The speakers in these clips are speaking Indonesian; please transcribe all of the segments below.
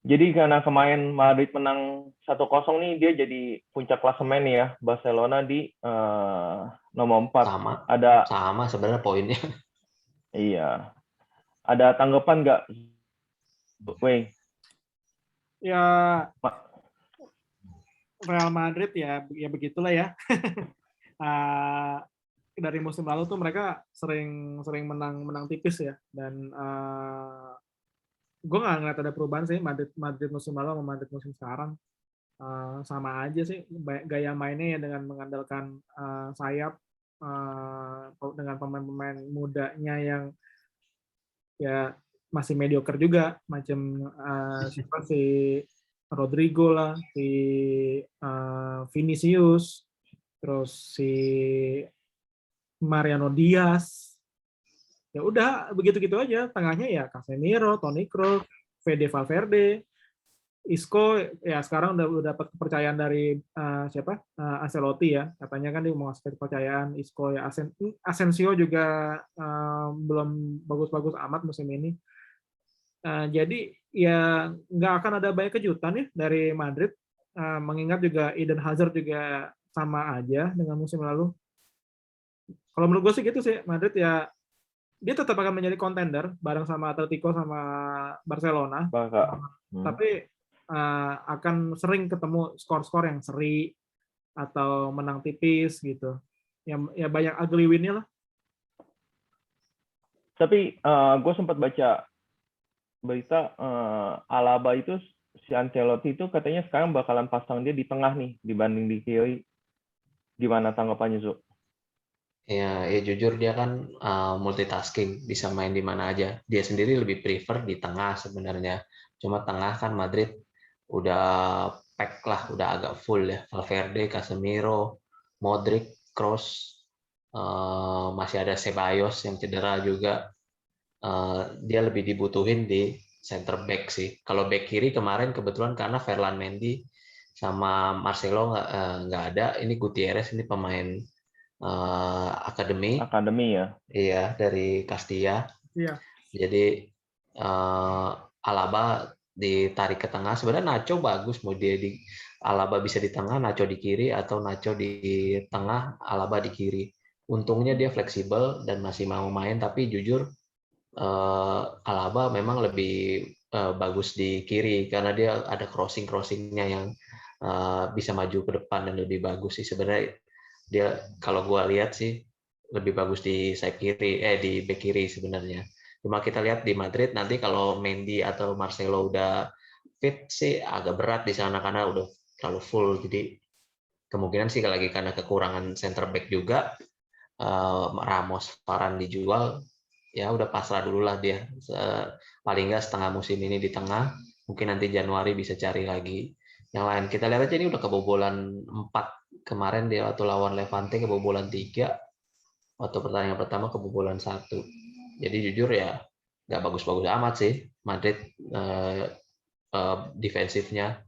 Jadi karena kemarin Madrid menang 1-0 nih, dia jadi puncak klasemen nih ya. Barcelona di nomor 4. Sama, Ada sama sebenarnya poinnya. iya. Ada tanggapan nggak, Wei? Ya Ma- Real Madrid ya begitulah ya. Ah, dari musim lalu tuh mereka sering menang tipis ya, dan gue nggak ngeliat ada perubahan sih Madrid Madrid musim lalu sama Madrid musim sekarang. Sama aja sih gaya mainnya ya, dengan mengandalkan sayap, dengan pemain-pemain mudanya yang ya masih mediocre juga, macam siapa si Rodrigo lah, si Vinicius, terus si Mariano Diaz. Ya udah begitu-gitu aja. Tengahnya ya Casemiro, Toni Kroos, Fede Valverde, Isco ya sekarang udah dapat kepercayaan dari siapa? Ancelotti ya. Katanya kan dia mau ngasih kepercayaan Isco ya. Asensio juga belum bagus-bagus amat musim ini. Jadi ya nggak akan ada banyak kejutan ya dari Madrid. Mengingat juga Eden Hazard juga sama aja dengan musim lalu. Kalau menurut gue sih gitu sih, Madrid ya dia tetap akan menjadi kontender bareng sama Atletico sama Barcelona. Barca. Tapi akan sering ketemu skor-skor yang seri atau menang tipis gitu. Ya banyak ugly win-nya lah. Tapi gue sempat baca berita Alaba itu, si Ancelotti itu katanya sekarang bakalan pasang dia di tengah nih dibanding di kiri. Gimana tanggapannya, Zu? Ya jujur dia kan multitasking, bisa main di mana aja. Dia sendiri lebih prefer di tengah sebenarnya. Cuma tengah kan Madrid udah pack lah, udah agak full ya. Valverde, Casemiro, Modric, Kroos, masih ada Ceballos yang cedera juga. Dia lebih dibutuhin di center back sih. Kalau back kiri kemarin kebetulan karena Ferland Mendy sama Marcelo nggak ada. Ini Gutierrez, ini pemain akademi, Akademi ya. iya dari Castilla. Iya. Jadi Alaba ditarik ke tengah. Sebenarnya Nacho bagus, mau dia di Alaba bisa di tengah, Nacho di kiri, atau Nacho di tengah, Alaba di kiri. Untungnya dia fleksibel dan masih mau main, tapi jujur Alaba memang lebih bagus di kiri karena dia ada crossingnya yang bisa maju ke depan dan lebih bagus sih sebenarnya. Dia kalau gua lihat sih lebih bagus di sayap kiri, di bek kiri sebenarnya. Cuma kita lihat di Madrid nanti kalau Mendy atau Marcelo udah fit sih agak berat di sana karena udah terlalu full. Jadi kemungkinan sih lagi karena kekurangan center back juga, Ramos, Varane dijual, ya udah pasrah dulu lah dia. Paling nggak setengah musim ini di tengah, mungkin nanti Januari bisa cari lagi yang lain. Kita lihat aja ini udah kebobolan 4 kemarin dia waktu lawan Levante, kebobolan 3, waktu pertandingan pertama kebobolan 1. Jadi jujur ya nggak bagus-bagus amat sih Madrid defensifnya.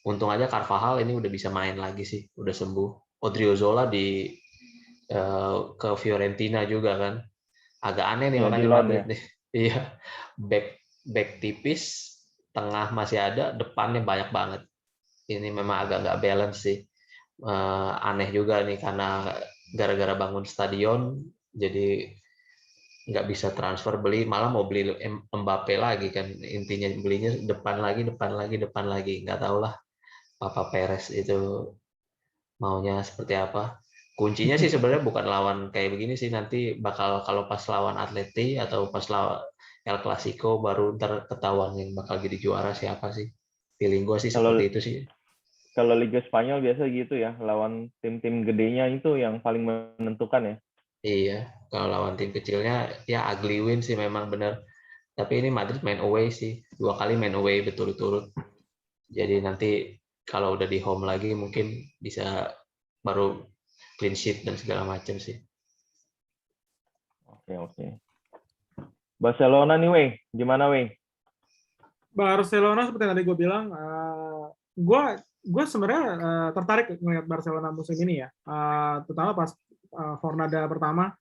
Untung aja Carvajal ini udah bisa main lagi sih, udah sembuh. Odriozola ke Fiorentina juga kan. Agak aneh nih Ya orang di di loan Madrid ya. nih. Iya, back tipis, tengah masih ada, depannya banyak banget. Ini memang agak nggak balance sih. Aneh juga nih karena gara-gara bangun stadion, jadi nggak bisa transfer, beli malah mau beli Mbappe lagi kan, intinya belinya depan lagi nggak tahu lah Papa Perez itu maunya seperti apa. Kuncinya sih sebenarnya bukan lawan kayak begini sih, nanti bakal kalau pas lawan Atleti atau pas lawan El Clasico baru ntar ketahuan yang bakal jadi juara siapa sih. Feeling gue sih Kalau seperti itu sih. kalau Liga Spanyol biasa gitu ya, lawan tim-tim gedenya itu yang paling menentukan ya. Iya, kalau lawan tim kecilnya ya ugly win sih memang bener. Tapi ini Madrid main away sih, 2 kali main away berturut-turut. Jadi nanti kalau udah di home lagi mungkin bisa baru clean sheet dan segala macam sih. Oke. Barcelona nih, Wei. Gimana, Wei? Barcelona seperti yang tadi gue bilang, gue sebenarnya tertarik melihat Barcelona musim ini ya. Terutama pas Jornada pertama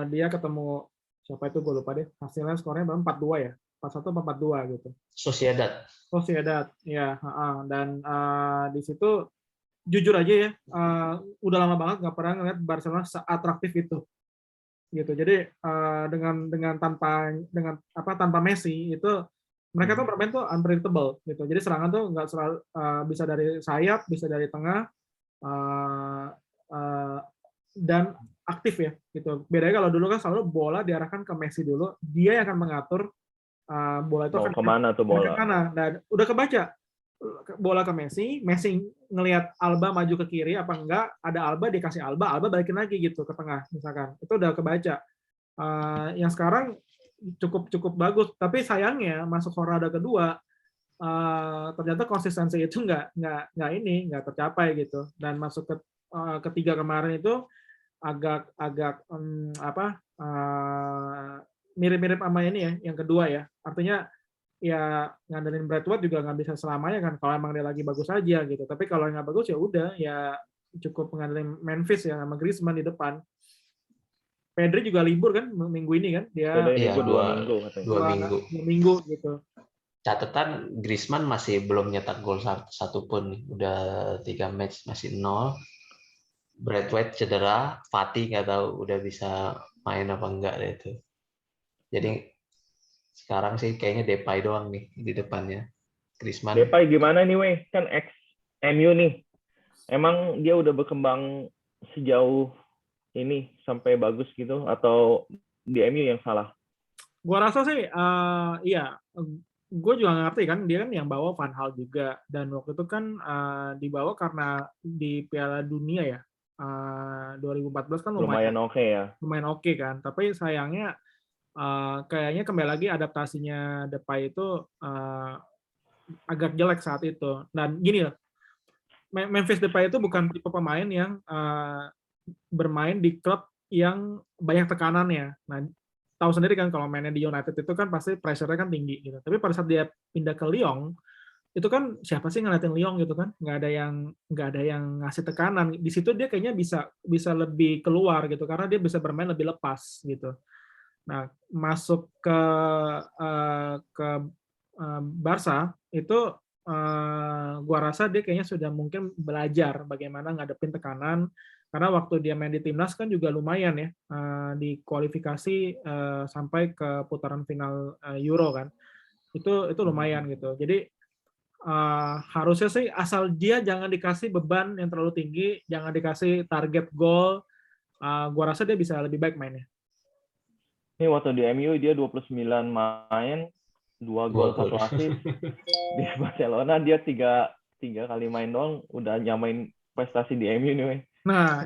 dia ketemu siapa itu gue lupa deh. Hasilnya skornya 4-2 ya. 4-1 4-2 gitu. Sociedad. Sociedad, ya. Dan di situ jujur aja ya, udah lama banget nggak pernah ngeliat Barcelona seatraktif itu, gitu. Jadi dengan tanpa Messi itu mereka tuh bermain tuh unpredictable, gitu. Jadi serangan tuh nggak selalu bisa dari sayap, bisa dari tengah, dan aktif ya, gitu. Bedanya kalau dulu kan selalu bola diarahkan ke Messi dulu, dia yang akan mengatur bola itu Mau akan kemana tuh ke bola? mana. Dan udah kebaca bola ke Messi, Messi ngelihat Alba maju ke kiri apa enggak, ada Alba dikasih Alba balikin lagi gitu ke tengah misalkan. Itu udah kebaca. Yang sekarang cukup bagus, tapi sayangnya masuk Jornada kedua ternyata konsistensi itu nggak tercapai gitu. Dan masuk ke ketiga kemarin itu agak mirip-mirip sama ini ya, yang kedua ya. Artinya ya ngandelin Braithwaite juga nggak bisa selamanya kan, kalau emang dia lagi bagus aja gitu. Tapi kalau nggak bagus ya udah, ya cukup ngandelin Memphis ya sama Griezmann di depan. Pedri juga libur kan minggu ini kan, dia Iya, Iya, dua minggu katanya. dua minggu. 2 minggu gitu. Catatan Griezmann masih belum nyetak gol satupun, udah 3 match masih 0. Braithwaite cedera, Fati nggak tahu udah bisa main apa enggak deh itu. Jadi sekarang sih kayaknya Depay doang nih di depannya. Griezmann. Depay gimana nih weh? Kan ex MU nih. Emang dia udah berkembang sejauh ini sampai bagus gitu atau di MU yang salah? Gua rasa sih iya, gue juga nggak ngerti kan, dia kan yang bawa Van Hal juga, dan waktu itu kan dibawa karena di Piala Dunia ya, 2014 kan Lumayan oke ya. lumayan oke kan, tapi sayangnya kayaknya kembali lagi adaptasinya Depay itu agak jelek saat itu. Dan gini loh, Memphis Depay itu bukan tipe pemain yang bermain di klub yang banyak tekanannya. Nah, tahu sendiri kan kalau mainnya di United itu kan pasti pressure-nya kan tinggi gitu. Tapi pada saat dia pindah ke Lyon, itu kan siapa sih ngeliatin Lyon gitu kan? Nggak ada yang ngasih tekanan. Di situ dia kayaknya bisa lebih keluar gitu karena dia bisa bermain lebih lepas gitu. Nah, masuk ke Barca itu gua rasa dia kayaknya sudah mungkin belajar bagaimana ngadepin tekanan, karena waktu dia main di timnas kan juga lumayan ya, di kualifikasi sampai ke putaran final Euro kan, itu lumayan gitu. Jadi harusnya sih asal dia jangan dikasih beban yang terlalu tinggi, jangan dikasih target gol, gua rasa dia bisa lebih baik mainnya. Ini waktu di MU dia 29 main, 2 gol, 1 assist. Di Barcelona dia 3 kali main doang udah nyamain prestasi di MU nih weh. Nah,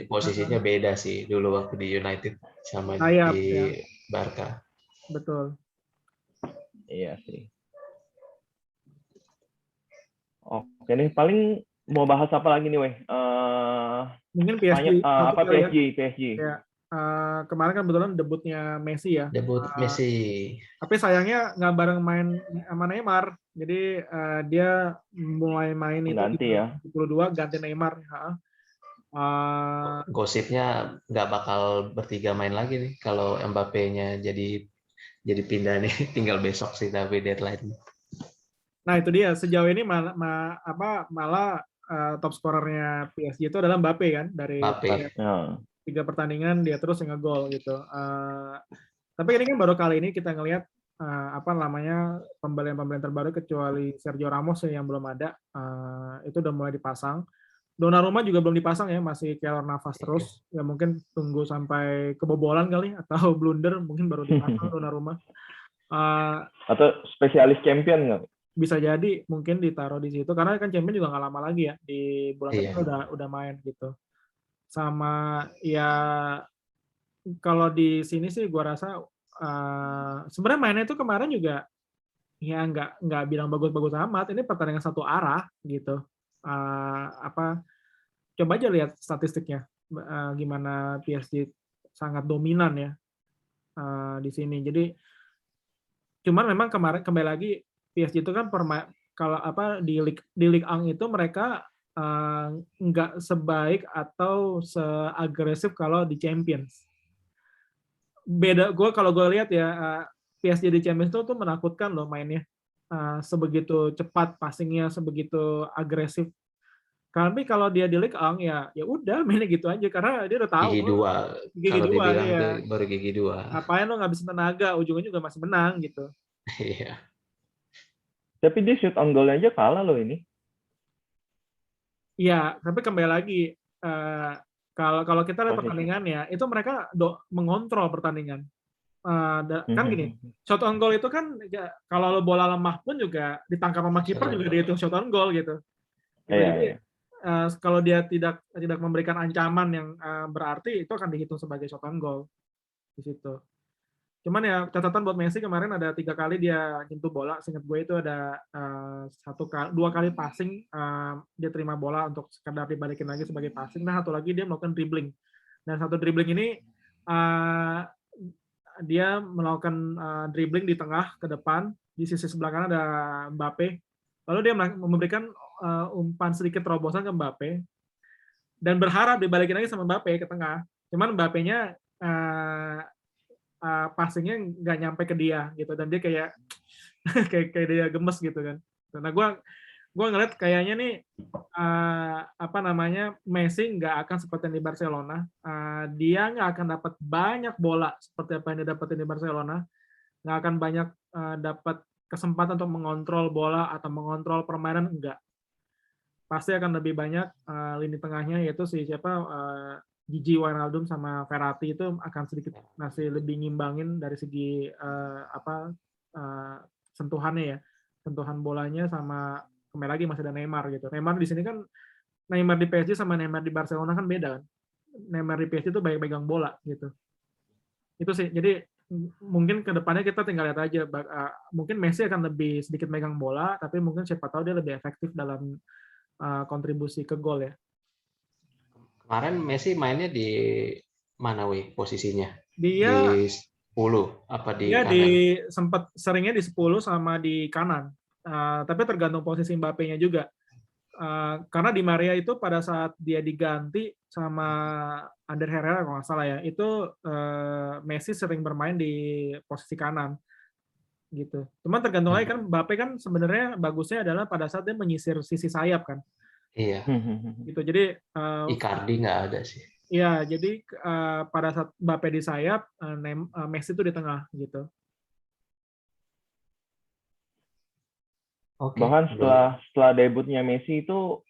Posisinya beda sih dulu waktu di United sama sayap, di ya. Barca. Betul. Iya sih. Oke nih, paling mau bahas apa lagi nih weh? Mungkin PSG. Apa PSG? Ya, kemarin kan kebetulan debutnya Messi ya. Debut Messi. Tapi sayangnya nggak bareng main sama Neymar. Jadi dia mulai main ganti itu ya. 72 ganti Neymar. Gosipnya nggak bakal bertiga main lagi nih kalau Mbappe-nya jadi pindah nih. Tinggal besok sih tapi deadline. Nah itu dia, sejauh ini malah top scorernya PSG itu adalah Mbappe kan, dari Mbappe. 3 pertandingan dia terus nge-gol gitu. Tapi ini kan baru kali ini kita ngelihat pembelian terbaru kecuali Sergio Ramos yang belum ada, itu udah mulai dipasang. Donnarumma juga belum dipasang ya, masih kelor nafas terus. Ya mungkin tunggu sampai kebobolan kali atau blunder mungkin baru dipasang Donnarumma. Atau spesialis champion nggak? Bisa jadi mungkin ditaruh di situ karena kan champion juga nggak lama lagi ya, di bulan depan udah main gitu. Sama ya kalau di sini sih gua rasa sebenarnya mainnya itu kemarin juga ya nggak bilang bagus-bagus amat. Ini pertandingan satu arah gitu. Coba aja lihat statistiknya gimana PSG sangat dominan ya di sini. Jadi cuman memang kemarin kembali lagi PSG itu kan kalau di Ligue 1 itu mereka nggak sebaik atau seagresif kalau di Champions. Beda kalau gue lihat ya, PSG di Champions League tuh menakutkan loh mainnya. Sebegitu cepat passingnya, sebegitu agresif. Tapi kalau dia di Ligue 1 ya udah mainnya gitu aja karena dia udah tahu Gigi dua. gigi Kalau dua dibilang ya. tuh baru gigi dua. Ngapain lo ngabisin tenaga, ujungnya juga masih menang gitu. Iya. Tapi dia shoot on goal aja kalah loh ini. Iya, tapi kembali lagi kalau kita lihat Posisi. pertandingannya, itu mereka mengontrol pertandingan. Kan gini, shot on goal itu kan ya, kalau bola lemah pun juga ditangkap sama kiper juga dihitung shot on goal gitu. Jadi kalau dia tidak memberikan ancaman yang berarti itu akan dihitung sebagai shot on goal di situ. Cuman ya catatan buat Messi kemarin ada 3 kali dia nyentuh bola, seingat gue itu ada 2 kali passing, dia terima bola untuk sekedar dibalikin lagi sebagai passing, nah 1 lagi dia melakukan dribbling. Dan 1 dribbling ini dia melakukan dribbling di tengah ke depan, di sisi sebelah kanan ada Mbappe, lalu dia memberikan umpan sedikit terobosan ke Mbappe, dan berharap dibalikin lagi sama Mbappe ke tengah. Cuman Mbappe-nya passingnya nggak nyampe ke dia gitu, dan dia kayak kayak dia gemes gitu kan. Nah gue ngeliat kayaknya nih Messi nggak akan seperti di Barcelona. Dia nggak akan dapat banyak bola seperti apa yang dia dapetin di Barcelona, nggak akan banyak dapat kesempatan untuk mengontrol bola atau mengontrol permainan, enggak. Pasti akan lebih banyak lini tengahnya, yaitu si Gigi, Wijnaldum sama Verratti itu akan sedikit masih lebih ngimbangin dari segi sentuhannya ya, sentuhan bolanya, sama kembali lagi masih ada Neymar gitu. Neymar di sini kan, Neymar di PSG sama Neymar di Barcelona kan beda kan. Neymar di PSG itu banyak pegang bola gitu. Itu sih. Jadi mungkin kedepannya kita tinggal lihat aja. Mungkin Messi akan lebih sedikit megang bola, tapi mungkin siapa tahu dia lebih efektif dalam kontribusi ke gol ya. Kemarin Messi mainnya di mana posisinya? Dia di 10 apa di dia kanan? sempat seringnya di 10 sama di kanan. Tapi tergantung posisi Mbappe-nya juga. Karena Di Maria itu pada saat dia diganti sama Ander Herrera kalau nggak salah ya, itu Messi sering bermain di posisi kanan gitu. Cuman tergantung lagi kan, Mbappe kan sebenarnya bagusnya adalah pada saat dia menyisir sisi sayap kan. Iya. Gitu. Jadi Icardi nggak ada sih. Iya, jadi pada saat Mbappe di sayap, Messi itu di tengah gitu. Bahkan setelah debutnya Messi itu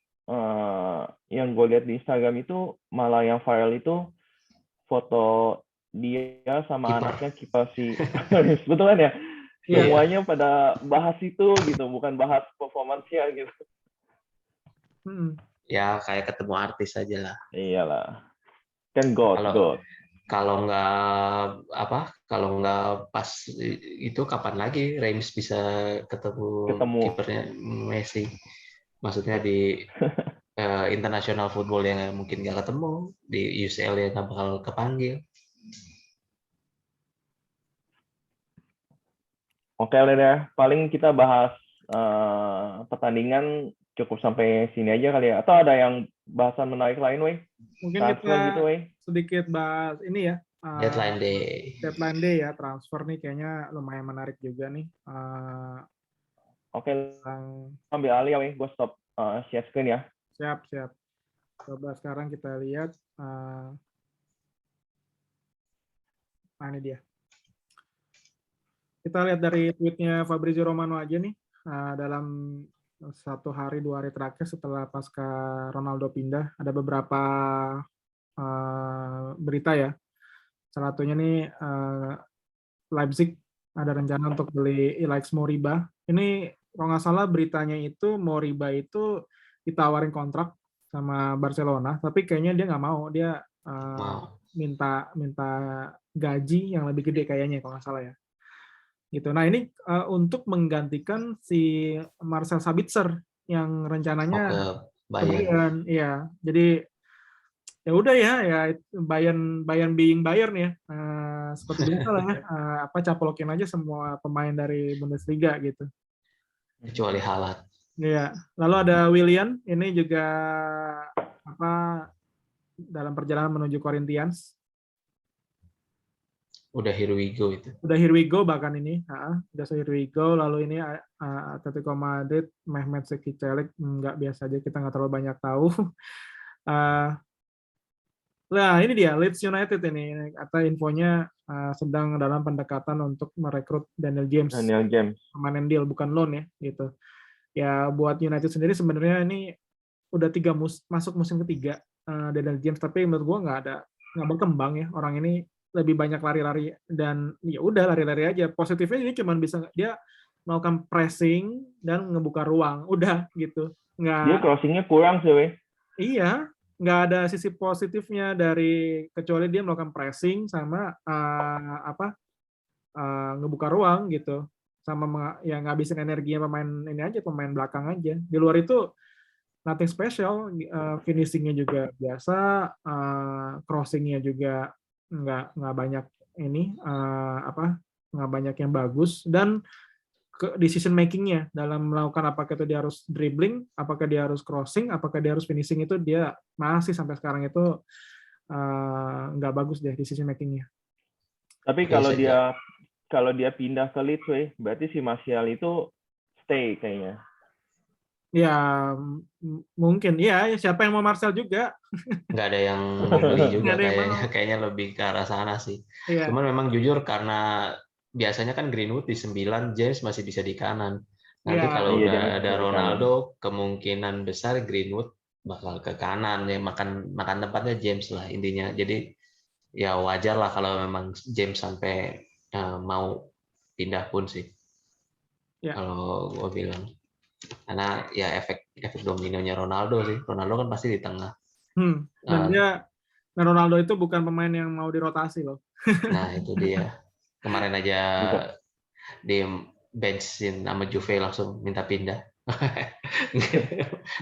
yang gue lihat di Instagram itu malah yang viral itu foto dia sama anaknya kiper si betul kan ya? Semuanya pada bahas itu gitu, bukan bahas performance-nya gitu. Ya kayak ketemu artis aja lah. Iyalah. Kan God. Kalau nggak pas itu kapan lagi Reims bisa ketemu kipernya Messi? Maksudnya di international football yang mungkin nggak ketemu, di UCL yang nggak bakal kepanggil. Oke deh, paling kita bahas pertandingan cukup sampai sini aja kali ya. Atau ada yang bahasan menarik lain, Wei? Mungkin transfer kita gitu, sedikit bahas ini ya. Deadline day ya, transfer nih kayaknya lumayan menarik juga nih. Oke, ambil alih ya, Wei. Gue stop share screen ya. Siap. Coba sekarang kita lihat. Ini dia. Kita lihat dari tweetnya Fabrizio Romano aja nih. Dalam 1 hari 2 hari terakhir setelah pasca Ronaldo pindah, ada beberapa berita ya. Salah satunya nih Leipzig ada rencana untuk beli Ilaix Moriba. Ini kalau nggak salah beritanya itu Moriba itu ditawarin kontrak sama Barcelona, tapi kayaknya dia nggak mau. Dia minta gaji yang lebih gede kayaknya kalau nggak salah ya. Gitu. Nah ini untuk menggantikan si Marcel Sabitzer yang rencananya Bayern, ya. Jadi ya udah ya Bayern being Bayern ya, seperti biasa lah ya, caplokin aja semua pemain dari Bundesliga gitu. Kecuali Haaland. Iya. Lalu ada Willian, ini juga dalam perjalanan menuju Corinthians. Udah here we go itu. Udah here we go bahkan ini, udah here we go. Lalu ini Atletico Madrid, Mehmet Sekicelik, nggak biasa aja, kita nggak terlalu banyak tahu. Nah, ini dia Leeds United ini, kata infonya sedang dalam pendekatan untuk merekrut Daniel James. Permanen deal, bukan loan ya, gitu. Ya buat United sendiri sebenarnya ini udah masuk musim ketiga Daniel James, tapi menurut gua nggak berkembang ya. Orang ini lebih banyak lari-lari dan ya udah lari-lari aja. Positifnya dia cuma bisa dia melakukan pressing dan ngebuka ruang, udah gitu. Dia crossingnya kurang sih, weh. Iya, nggak ada sisi positifnya kecuali dia melakukan pressing sama ngebuka ruang gitu, sama ya ngabisin energinya pemain belakang aja. Di luar itu nothing special, finishingnya juga biasa, crossingnya juga nggak banyak nggak banyak yang bagus, dan decision making-nya dalam melakukan apakah itu dia harus dribbling, apakah dia harus crossing, apakah dia harus finishing, itu dia masih sampai sekarang itu nggak bagus deh decision making-nya. Tapi kalau dia pindah ke Leeds, berarti si Martial itu stay kayaknya. Ya mungkin ya, siapa yang mau Martial juga? Nggak ada yang beli juga kayaknya lebih ke arah sana sih. Yeah. Cuman memang jujur karena biasanya kan Greenwood di 9, James masih bisa di kanan. Nanti kalau udah ada Ronaldo, kemungkinan besar Greenwood bakal ke kanan ya, makan tempatnya James lah intinya. Jadi ya wajar lah kalau memang James sampai mau pindah pun sih. Yeah. Kalau gue bilang. Karena ya efek dominonya Ronaldo sih. Ronaldo kan pasti di tengah. Dan Ronaldo itu bukan pemain yang mau dirotasi loh. Nah itu dia. Kemarin aja di benchin sama Juve langsung minta pindah.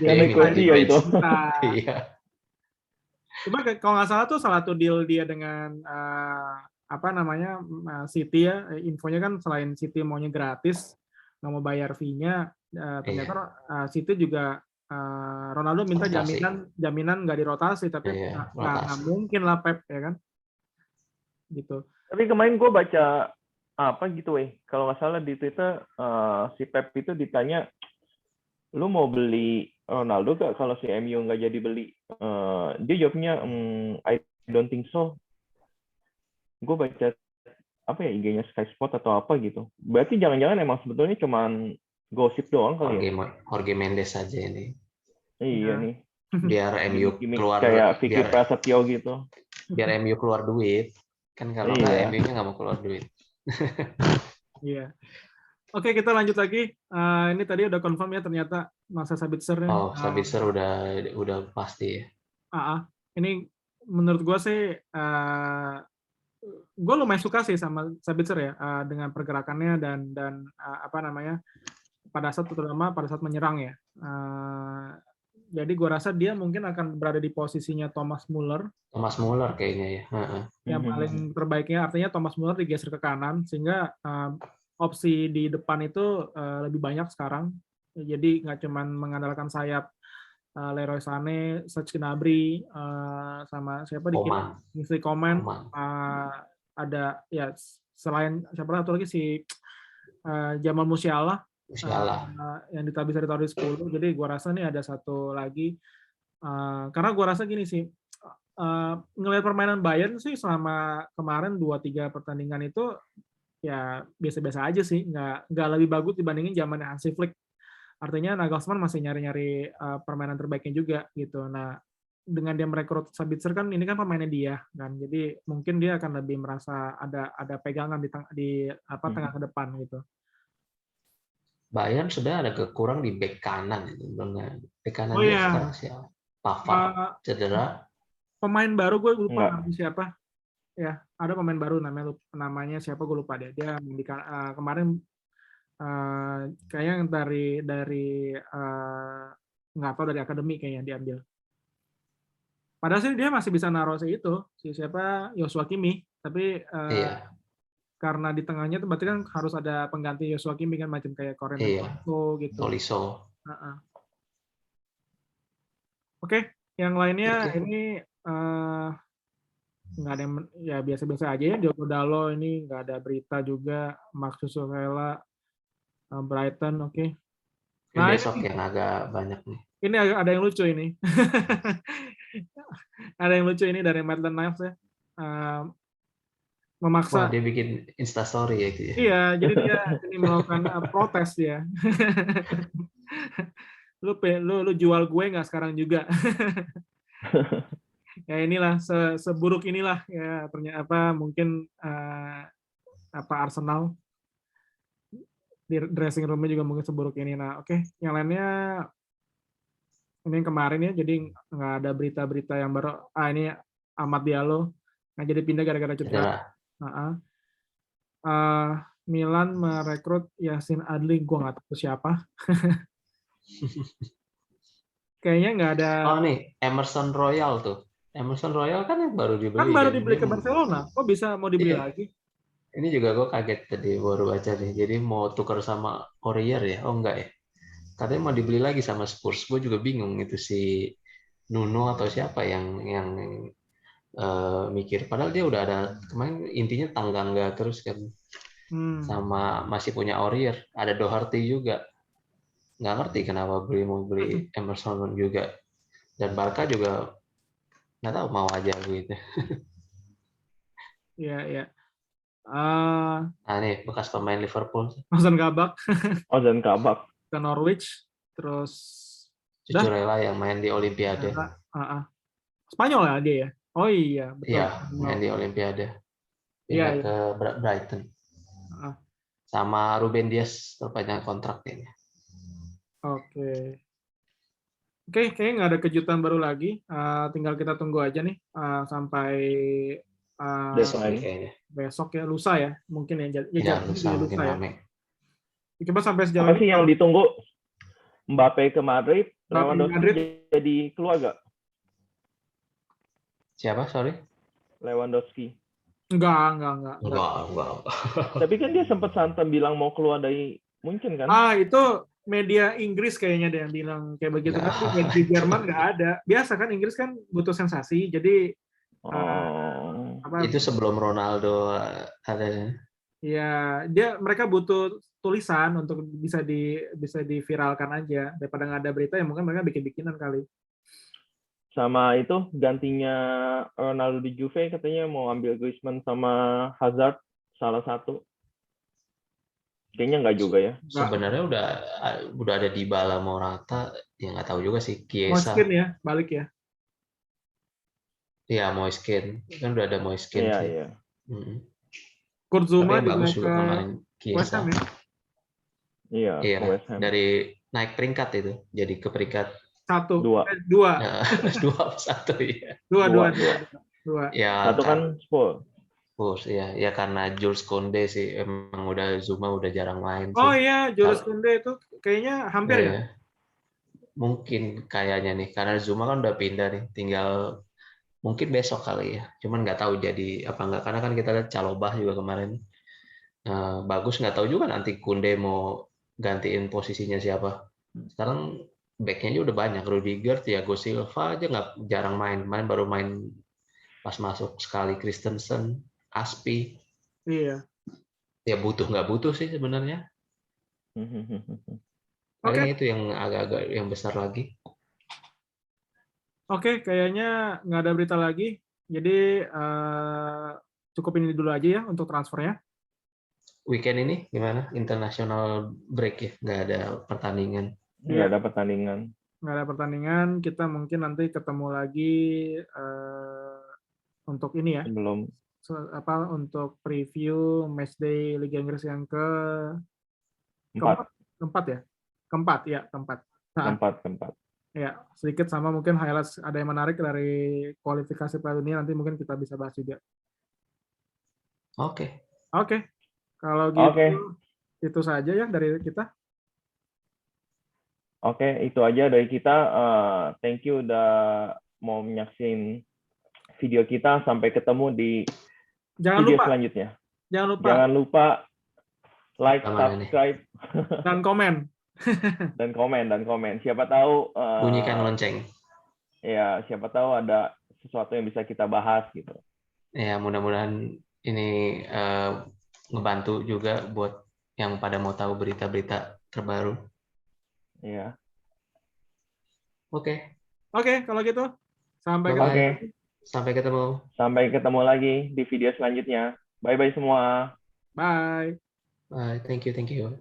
Dia itu. Iya. Cuma kalau nggak salah tuh salah satu deal dia dengan City ya. Infonya kan selain City maunya gratis, nggak mau bayar fee-nya, ternyata City juga Ronaldo minta jaminan nggak dirotasi, tapi nggak mungkin lah Pep ya kan, gitu. Tapi kemarin gue baca kalau nggak salah di Twitter si Pep itu ditanya, lu mau beli Ronaldo gak kalau si MU nggak jadi beli? Dia jawabnya I don't think so. Gue baca IG-nya Sky Sport atau apa gitu. Berarti jangan-jangan emang sebetulnya cuman gosip doang kali ya? Jorge Mendes aja ini. Iya nih. Biar MU keluar kayak Vicky Prasetyo gitu. Biar MU keluar duit. Kan kalau nggak MU-nya nggak mau keluar duit. Iya. Oke, kita lanjut lagi. Ini tadi udah confirm ya ternyata Marcel Sabitzer. Sabitzer udah pasti ya. Ini menurut gue sih gue lumayan suka sih sama Sabitzer ya, dengan pergerakannya dan terutama pada saat menyerang ya. Jadi gue rasa dia mungkin akan berada di posisinya Thomas Muller kayaknya ya. Yang paling terbaiknya, artinya Thomas Muller digeser ke kanan sehingga opsi di depan itu lebih banyak sekarang. Jadi nggak cuma mengandalkan sayap Leroy Sané, Serge Gnabry, sama siapa di kiri, Kingsley Coman, ada ya selain siapa satu lagi si Jamal Musiala yang bisa ditaruh di 10. Jadi gue rasa nih ada satu lagi, karena gue rasa gini sih, ngelihat permainan Bayern sih selama kemarin 2-3 pertandingan itu ya biasa-biasa aja sih, nggak lebih bagus dibandingin zamannya Hansi Flick. Artinya Nagelsmann masih nyari-nyari permainan terbaiknya juga gitu. Nah, dengan dia merekrut Sabitzer kan ini kan pemainnya dia kan, jadi mungkin dia akan lebih merasa ada pegangan di tengah ke depan gitu. Bayern sudah ada kekurang di bek kanan itu, bek kanan sekarang siapa? Pavard cedera. Pemain baru gue lupa namanya siapa. Ya, ada pemain baru namanya siapa gue lupa deh. Dia kemarin kayaknya yang dari nggak tahu dari akademi kayaknya diambil. Padahal sih dia masih bisa naruh si siapa Joshua Kimmich, tapi karena di tengahnya itu berarti kan harus ada pengganti Joshua Kimmich kan, macam kayak Coren gitu. Tolisso. Oke, yang lainnya ini nggak ada yang ya biasa-biasa aja ya. Diogo Dalot ini nggak ada berita juga. Max Susuvela, Brighton, oke. Ini Nah besok yang agak banyak nih. ini ada yang lucu ini. Ada yang lucu ini dari Maitland Niles ya. Wah, Memaksa. dia bikin Instastory ya itu ya. Iya, jadi dia ini melakukan protes dia. lu jual gue nggak sekarang juga. Ya inilah seburuk inilah ya ternyata mungkin apa Arsenal di dressing roomnya juga mungkin seburuk ini. Nah, oke, yang lainnya ini yang kemarin ya, jadi nggak ada berita-berita yang baru. Ini Amad Diallo nggak jadi pindah gara-gara cedera. Milan merekrut Yasin Adli, gue nggak tahu siapa. Kayaknya nggak ada. Oh nih, Emerson Royal tuh. Emerson Royal kan yang baru dibeli. Kan baru dibeli ke Barcelona, kok bisa mau dibeli lagi? Ini juga gue kaget tadi baru baca nih. Jadi mau tukar sama Aurier ya? Oh enggak ya? Katanya mau dibeli lagi sama Spurs. Gue juga bingung itu si Nuno atau siapa yang mikir. Padahal dia udah ada kemarin intinya tangga terus kan. Sama masih punya Aurier. Ada Doherty juga. Nggak ngerti kenapa mau beli Emerson juga. Dan Barca juga nggak tahu mau aja gitu. Iya, iya. Nah nih bekas pemain Liverpool. Ozan Kabak. Ozan Kabak. Ke Norwich, terus Cucurella yang main di Olimpiade. Spanyol ya dia ya? Oh iya, betul. Iya, main di Olimpiade. Pindah ke Brighton. Sama Ruben Dias perpanjang kontrak ini. Oke, kayaknya nggak ada kejutan baru lagi. Tinggal kita tunggu aja nih sampai besok ya, lusa ya, mungkin ya. Ya lusa mungkin rame. Coba sampai sejauh apa ini. Sih yang ditunggu? Mbappe ke Madrid, Lewandowski jadi keluar gak? Siapa? Sorry? Lewandowski. Enggak. Tapi kan dia sempat santai bilang mau keluar dari Munchen kan? Itu media Inggris kayaknya ada yang bilang kayak begitu. Tapi di Jerman nggak ada. Biasa kan Inggris kan butuh sensasi. Jadi itu sebelum Ronaldo ada. Ya, mereka butuh tulisan untuk bisa diviralkan aja daripada nggak ada berita ya mungkin mereka bikin-bikinan kali. Sama itu gantinya Ronaldo di Juve katanya mau ambil Griezmann sama Hazard salah satu. Kayaknya nggak juga ya. Sebenarnya udah ada Dybala, Morata, ya nggak tahu juga sih. Chiesa. Moiskin ya, balik ya. Iya, Moiskin. Kan udah ada Moiskin sih. Iya. Kurt Zouma bagus juga kemarin Chiesa. Ya? Iya, West Ham. Dari naik peringkat itu, jadi ke peringkat 1, 2. 2-1 ya. 2. Ya, satu kan Spurs. Ya karena Jules Koundé sih emang Zouma udah jarang main sih. Oh iya, Jules Koundé itu kayaknya hampir ya. Mungkin kayaknya nih karena Zouma kan udah pindah nih, tinggal mungkin besok kali ya. Cuman nggak tahu jadi apa enggak karena kan kita lihat Calobah juga kemarin bagus, nggak tahu juga nanti Koundé mau gantiin posisinya siapa. Sekarang back-nya udah banyak, Rudiger, Thiago Silva aja jarang main baru main pas masuk sekali, Christensen, Aspi. Iya. Ya nggak butuh sih sebenarnya. Paling itu yang agak-agak yang besar lagi. Oke, kayaknya nggak ada berita lagi. Jadi cukup ini dulu aja ya untuk transfernya. Weekend ini gimana? International break ya? Nggak ada pertandingan. Nggak ada pertandingan. Kita mungkin nanti ketemu lagi untuk ini ya. Belum. Untuk preview matchday Liga Inggris yang keempat ya? Keempat. Ya, sedikit sama mungkin highlights ada yang menarik dari kualifikasi Piala Dunia nanti mungkin kita bisa bahas juga. Oke. Kalau gitu itu saja ya dari kita. Oke, itu aja dari kita. Thank you udah mau menyaksikan video kita. Sampai ketemu di video selanjutnya. Jangan lupa like, subscribe, dan komen. dan komen. Siapa tahu bunyikan lonceng. Ya, siapa tahu ada sesuatu yang bisa kita bahas gitu. Ya, mudah-mudahan ini ngebantu juga buat yang pada mau tahu berita-berita terbaru. Iya. Oke, Oke, kalau gitu sampai ketemu. Oke, bye-bye. Sampai ketemu. sampai ketemu lagi di video selanjutnya. Bye bye semua. Bye. Bye, thank you.